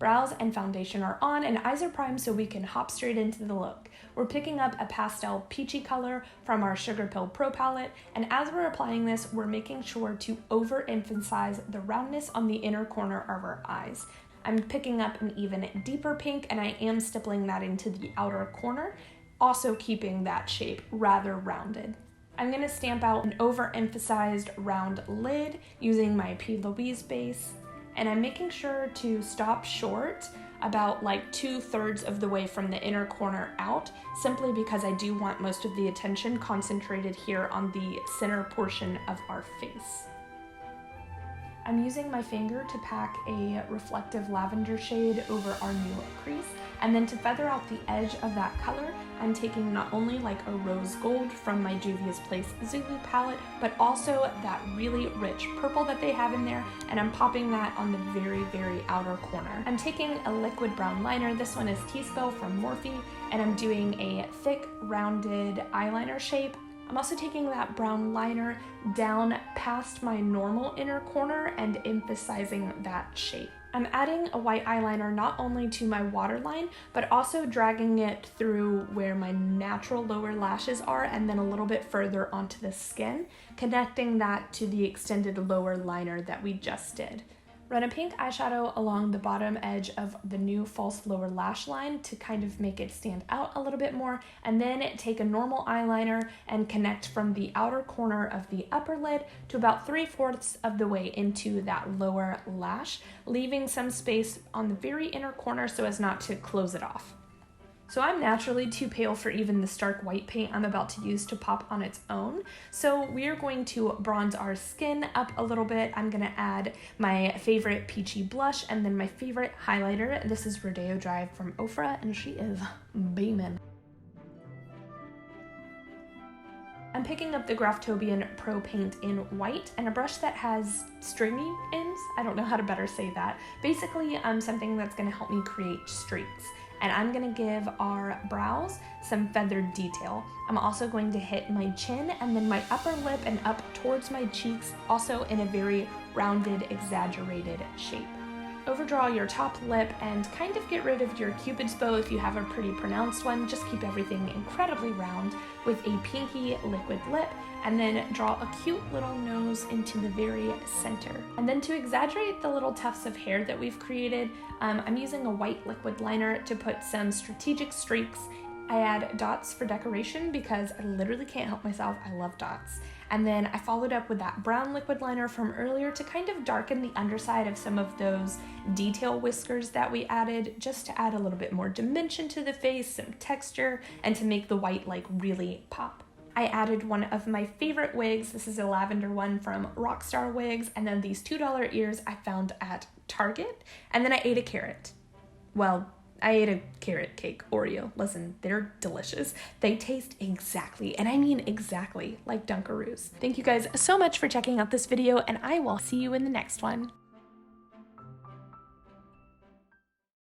Brows and foundation are on and eyes are primed, so we can hop straight into the look. We're picking up a pastel peachy color from our SUGARPILL Pro palette, and as we're applying this, we're making sure to overemphasize the roundness on the inner corner of our eyes. I'm picking up an even deeper pink, and I am stippling that into the outer corner, also keeping that shape rather rounded. I'm going to stamp out an overemphasized round lid using my P. Louise base, and I'm making sure to stop short about like 2/3 of the way from the inner corner out, simply because I do want most of the attention concentrated here on the center portion of our face. I'm using my finger to pack a reflective lavender shade over our new crease, and then to feather out the edge of that color, I'm taking not only like a rose gold from my JUVIAS Zulu Palette, but also that really rich purple that they have in there, and I'm popping that on the very, very outer corner. I'm taking a liquid brown liner, this one is T-Spell from Morphe, and I'm doing a thick, rounded eyeliner shape. I'm also taking that brown liner down past my normal inner corner and emphasizing that shape. I'm adding a white eyeliner not only to my waterline, but also dragging it through where my natural lower lashes are and then a little bit further onto the skin, connecting that to the extended lower liner that we just did. Run a pink eyeshadow along the bottom edge of the new false lower lash line to kind of make it stand out a little bit more, and then take a normal eyeliner and connect from the outer corner of the upper lid to about 3/4 of the way into that lower lash, leaving some space on the very inner corner so as not to close it off. So I'm naturally too pale for even the stark white paint I'm about to use to pop on its own. So we're going to bronze our skin up a little bit. I'm gonna add my favorite peachy blush and then my favorite highlighter. This is Rodeo Drive from OFRA, and she is beaming. I'm picking up the Graftobian Pro Paint in white and a brush that has stringy ends. I don't know how to better say that. Basically, something that's gonna help me create streaks. And I'm gonna give our brows some feathered detail. I'm also going to hit my chin and then my upper lip and up towards my cheeks, also in a very rounded, exaggerated shape. Overdraw your top lip and kind of get rid of your Cupid's bow if you have a pretty pronounced one. Just keep everything incredibly round with a pinky liquid lip, and then draw a cute little nose into the very center. And then to exaggerate the little tufts of hair that we've created, I'm using a white liquid liner to put some strategic streaks. I add dots for decoration because I literally can't help myself, I love dots. And then I followed up with that brown liquid liner from earlier to kind of darken the underside of some of those detail whiskers that we added, just to add a little bit more dimension to the face, some texture, and to make the white like really pop. I added one of my favorite wigs. This is a lavender one from Rockstar Wigs, and then these $2 ears I found at Target, and then I ate a carrot. Well, I ate a carrot cake Oreo. Listen, they're delicious. They taste exactly, and I mean exactly, like Dunkaroos. Thank you guys so much for checking out this video, and I will see you in the next one.